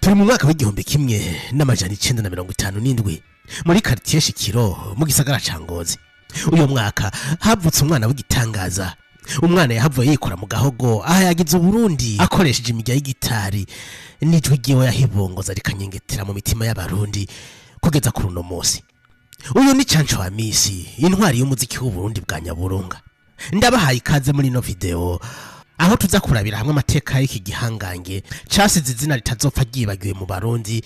turi mu mwaka w'igihumbi kimwe n'amajana 957 muri quartier Shikiro mu gisagara ca Ngozi. Uyo mwaka havutse umwana w'igitangaza. Umwana yahavuye yikora mu gahogo aha yagize Burundi akoresheje imirya y'igitari n'ijwi ryiwe yahibongoza rikanyengetera mu mitima y'abarundi kugeza kuri uno munsi. Uyu ni Canco wa Misi, intwari y'umuziki w'u Burundi bwa Nyaburunga. Ndabahaye ikaze muri no video aho tuza kurabira hamwe amateka y'iki gihangange casize izina ritazopfa ryibagiwe mu Barundi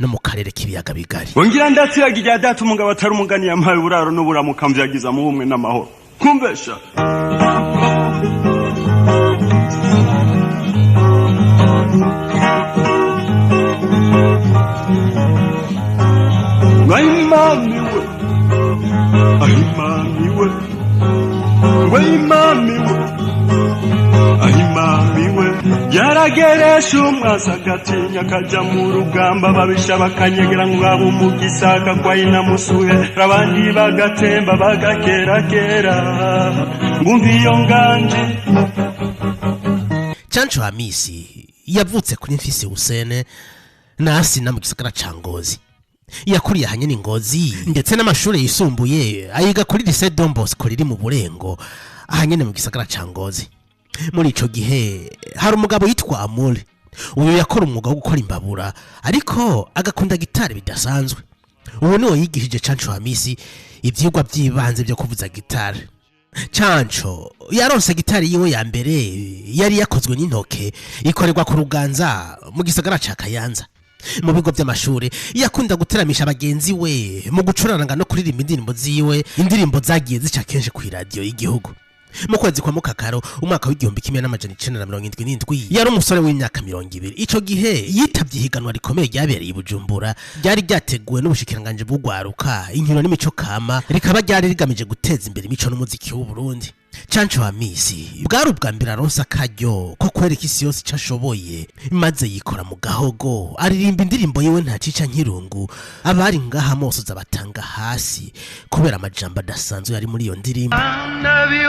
no mu karere k'ibiyaga bigari. Wongira ndatsiragira data umugabo atari umugani yampaye uraro n'uburamuka mvyagiza mu bumwe n'amahoro. Kumbesha Ahimamiwe yarageresha umwasagatinya kaja mu rugamba babisha bakanyegera ngabo mu gisaka kwa ina musuhe rabandi bagatemba bagakerakera ngumviyo nganje. Canco wa Misi yavutse kuri Mfisi Husene nasi na mu gisagara ca Ngozi. Yakuriye hanye ni Ngozi ndetse n'amashuri yisumbuye ayiga kuri Lycée Don Bosco riri mu Burengo ahanyene mu gisagara ca Ngozi. Muri ico gihe hari umugabo yitwa Amuri. Uyu yakora umwuga wo gukora imbabura ariko agakunda gitari bidasanzwe. Uwo niwe yigishije Canco wa Misi ivyigwa by'ibanze byo kuvuza gitari. Canco yaronse gitari yiwe ya mbere yari yakozwe n'intoke ikorerwa ku Ruganza mu gisagara ca Kayanza. Mu bigo by'amashuri yakunda guteramisha abagenzi we mu gucuraranga no kuririmba indirimbo ziwe, indirimbo zagiye zica kenshi ku radio y'igihugu. Mu kwezi kwa Mukakaro umwaka w'igihumbi kimwe n'amajana 977 yari umusore w'imyaka 20. Ico gihe yitavye ihiganwa rikomeye ryabereye i Bujumbura ryari ryateguwe n'ubushikiranganje bw'ugwaruka inkino n'imico kama rikaba ryari rigamije guteza imbere imico n'umuziki w'u Burundi. Canco wa Misi bwari ubwa mbere aronse akaryo ko kwereka isi yose ico ashoboye maze yikora mu gahogo aririmba indirimbo yiwe ntacica nkirungu. Abari ngaha mose zabatanga hasi kubera amajambo adasanzwe yari muri iyo ndirimbo. Nabi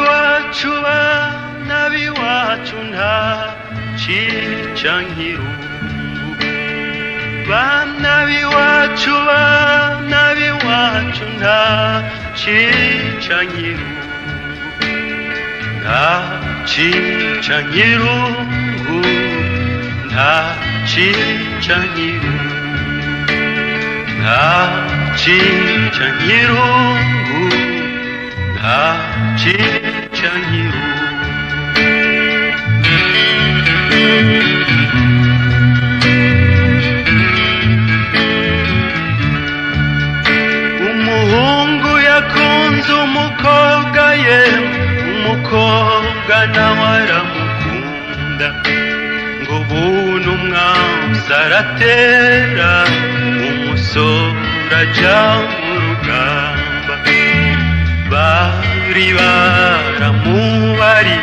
wacu nta cica nkirungu, nabi wacu nta cica nkirungu, nta cica nkirungu, nta cica nkirungu, nta cica nkirungu, nta cica nkirungu. Umuhungu yakunze umukobwa ye, umukobwa nawe aramukunda, ngo buntu umwanzi aratera umusore aja mu rugamba. Bari baramubari,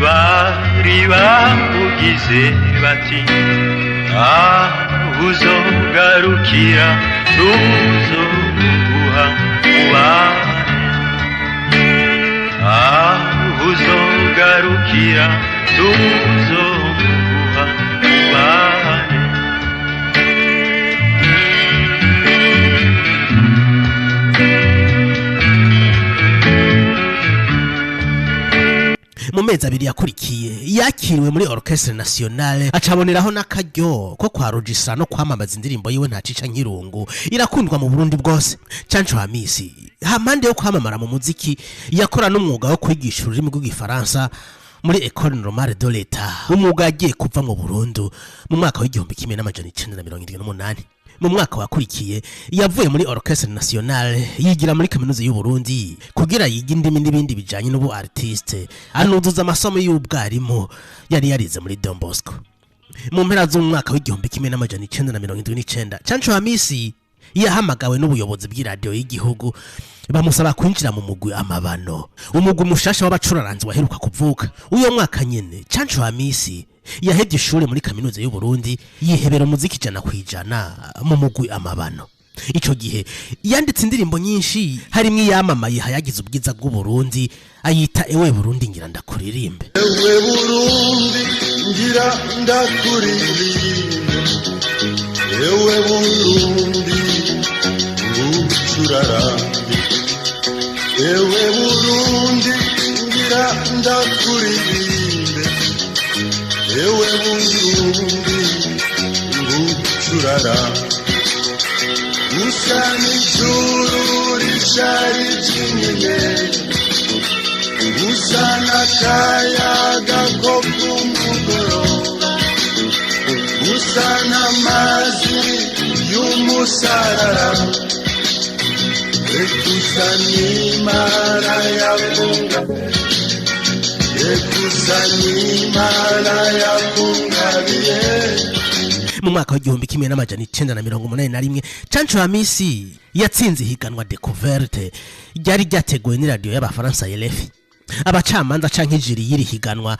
bari bamugize bati aho uzogarukira tuzoguha mubane, aho uzogarukira tuzoguha mubane. Mu mezi abiri yakurikiye yakiriwe muri Orchestre Nationale acaboneraho n'akaryo ko kwarujisa no kwamamaza indirimbo yiwe ntacica nkirungu irakundwa mu Burundi bwose. Canco wa Misi hampande yo kwamamara mu muziki yakora n'umwuga wo kwigisha ururimi rw'igifaransa muri École Normale de l'État, umwuga yagiye kuva mu Burundi mu mwaka w'igihumbi kimwe n'amajana 978. Mu mwaka wakurikiye yavuye muri Orchestre Nationale yigira muri kaminuza y'u Burundi kugira yiga indimi n'ibindi bijanye n'ubu artiste anuzuza amasomo y'ubwarimu yari yarize muri Don Bosco. Mu mpera z'umwaka w'igihumbi kimwe n'amajana 979 Canco wa Misi yahamagawe n'ubuyobozi bw'iradio y'igihugu bamusaba kwinjira mu mugwi Amabano, umugwi mushasha w'abacuraranzi waheruka kuvuka. Uyo mwaka nyene Canco wa Misi yahevye ishuri muri kaminuza y'u Burundi yihebera umuziki 100% mu mugwi Amabano. Ico gihe yanditse indirimbo nyinshi harimo iyamamaye hayagize ubwiza bw'u Burundi ayita Ewe Burundi ngira ndakuririmbe. Ewe Burundi ngira ndakuririmbe, ewe Burundi ngucurarambe ewe Burundi ngira ndakuririmbe ewe Burundi ngucurarambe usa n'ijuru rishari ry'inyenyeri usa n'akayaga ko ku mugoroba usa n'amazi y'umusarara ekusa n'Imana yakungabiye. Mu mwaka w'igihumbi kimwe n'amajana 1981 Canco Hamisi yatsinze ihiganwa Découverte ryari ryateguwe ni radio y'abafaransa RFI. Abacamanza canke ijiri y'iri higanwa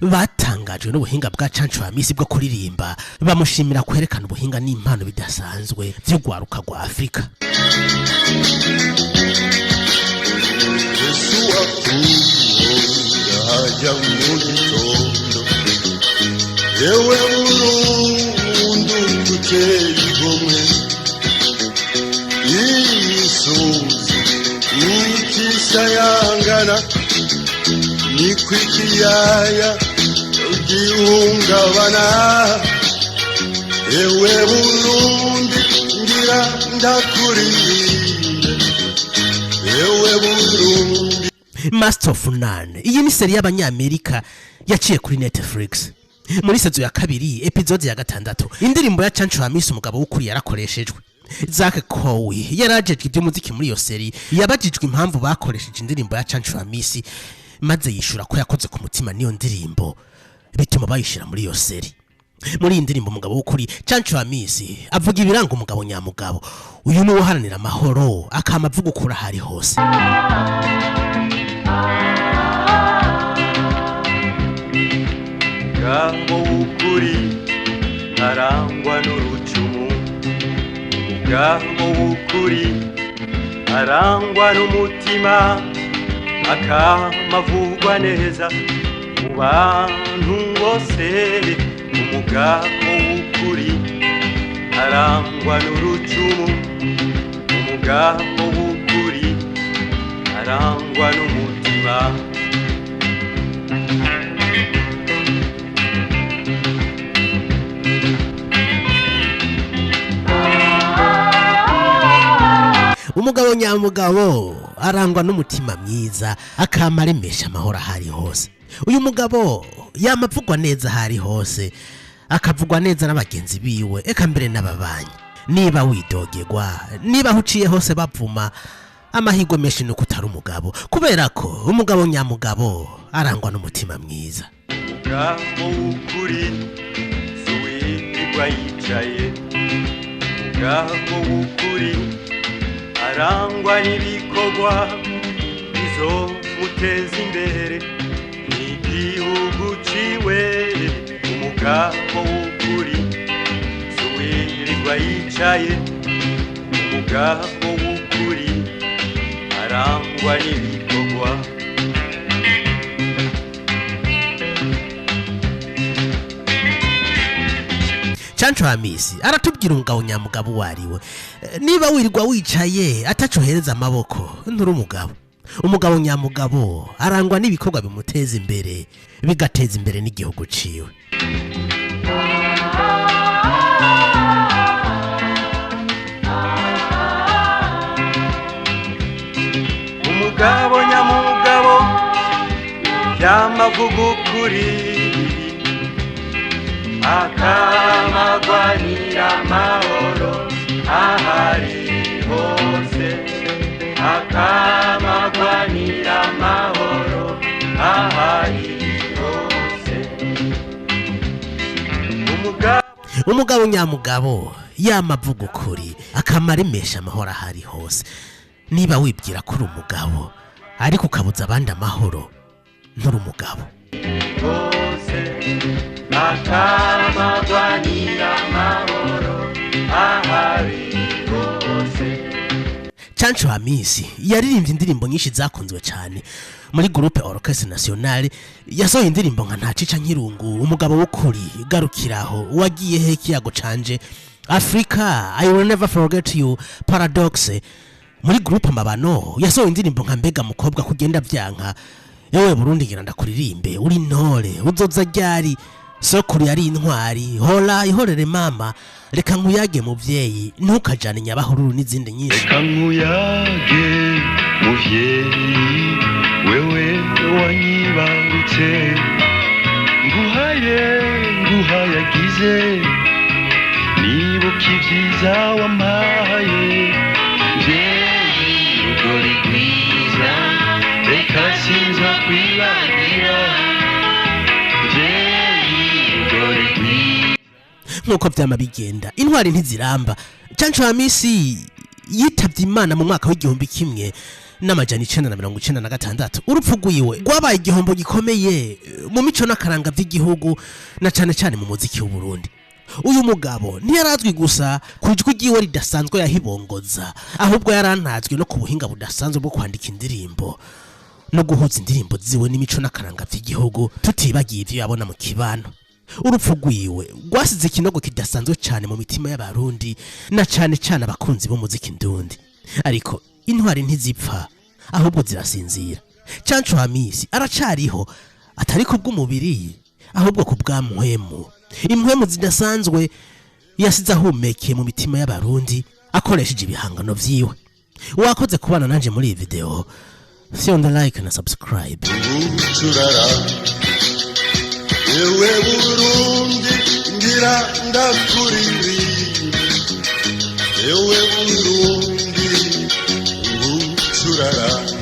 batangajwe n'ubuhinga bwa Canco Hamisi bwo kuririmba, bamushimira kwerekana ubuhinga n'impano bidasanzwe vy'ugwaruka rwa Afrika. Yesu haja mu gitondo ewe Burundi uteye igomwe imisozi nikisayangana nikwikiyaya gihungabana ewe Burundi ngira ndakuririmbe ewe Burundi. Master of None iyi ni seri y'abanyamerika yaciye kuri Netflix. Muri sezo ya kabiri episode ya 6 indirimbo ya Canco Hamisi umugabo w'ukuri yarakoreshejwe. Zach Cowie yarajejwe iby'umuziki muri iyo seri yabajijwe impamvu bakoresheje indirimbo ya Canco Hamisi maze yishura ko yakoze ku mutima niyo ndirimbo bituma bayishira muri iyo seri. Muri iyi ndirimbo umugabo w'ukuri Canco Hamisi avuga ibiranga umugabo nyamugabo, uyu ni uharanira amahoro akama avuga ukuri hari hose. Umugabo w'ukuri arangwa n'urucumu, umugabo w'ukuri arangwa n'umutima akamavugwa neza mu bantu bose. Umugabo w'ukuri arangwa n'urucumu, umugabo w'ukuri arangwa n'umutima. Umugabo nyamugabo arangwa n'umutima mwiza akamaremesha amahoro hari hose. Uyu mugabo yamavugwa neza hari hose, akavugwa neza n'abagenzi biwe eka mbere n'ababanyi. Niba widogegwa, niba huciye hose bapfuma, amahigo menshi nuko utari umugabo, kubera ko umugabo nyamugabo arangwa n'umutima mwiza. Umugabo w'ukuri suwirirwa yicaye, umugabo w'ukuri arangwa n'ibikorwa bizomuteza imbere n'igihugu ciwe. Umugabo w'ukuri suwirirwa yicaye, umugabo w'ukuri arangwa n'ibikorwa. Canco Hamisi aratubwira umugabo nyamugabo wariwe. Niba wirirwa wicaye atacohereza amaboko nturi umugabo. Umugabo nyamugabo arangwa n'ibikorwa bimuteza imbere bigateza imbere n'igihugu ciwe. Umugabo nyamugabo yamavuga ukuri akamagwanira amahoro ahari hose, akamagwanira amahoro ahari hose. Umugabo nyamugabo yamavuga ukuri akamaremesha amahoro ahari hose. Niba wibwira ko uri umugabo ariko ukabuza abandi amahoro nturi umugabo. Chancho Hamisi yaririmbye indirimbo nyinshi zakunzwe cyane muri groupe Orchestre Nationale. Yasohoye indirimbo nka Ntacica Nkirungu, Umugabo w'ukuri, Garukiraho, Wagiye he Kiyago canje, Africa, I will never forget you, Paradoxe. Muri groupe Amabano yasohoye indirimbo nka Mbega mukobwa kugenda byanka, Ewe Burundi ngira ndakuririmbe, Uri ntore, Uzoza ryari, Sokuri yari intwari, Hola ihorere mama, Reka nkuyage muvyeyi, Ntukajane nyabahururu n'izindi nyinshi. Reka nkuyage muvyeyi, wewe wanyibarutse, nguhayagize, nibuka ivyiza wampaye, mvyeyi rugori rwiza, reka sinza kwibagira, mvyeyi rugori rwiza. Nkuko vyama bigenda, intwari ntiziramba. Chancho Hamisi yitavye Imana mu mwaka w'1996. Urupfu rwiwe rwabaye igihombo gikomeye mu mico n'akaranga vy'igihugu, na cane cane mu muziki w'u Burundi. Uyu mugabo ntiyarazwi gusa kujwi ryiwe ridasanzwe yahibongoza, ahubwo yarantazwe no ku buhinga budasanzwe bwo kwandika indirimbo no guhuza indirimbo ziwe n'imico n'akaranga vy'igihugu, tutibagiye ivyo yabona mu kibano. Urupfu rwiwe rwasize ikinogo kidasanzwe cyane mu mitima y'abarundi, na cane cane abakunzi b'umuziki ndundi. Ariko intwari ntizipfa, ahubwo zirasinzira. Chancho Hamisi aracariho, atari ku bw'umubiri ahubwo ku bw'amwemu. Impwemu zidasanzwe yasize ahumekeye mu mitima y'abarundi akoresheje ibihangano vyiwe. Wakoze kubana nanje muri iyi video. Fyonda like na subscribe. Ewe Burundi ngira ndakuririmbe, ewe Burundi ngucurarange,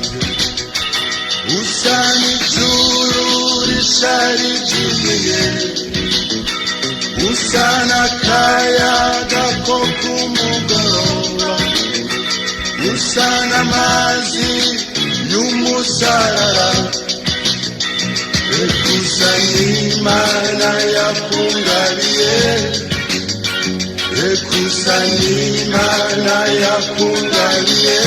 usa n'ijuru risharijimiye, usa n'akayaga ko kumugoroba, usa n'amazi y'umusarara, Ekusa n'Imana yakungariye, Ekusa n'Imana yakungariye.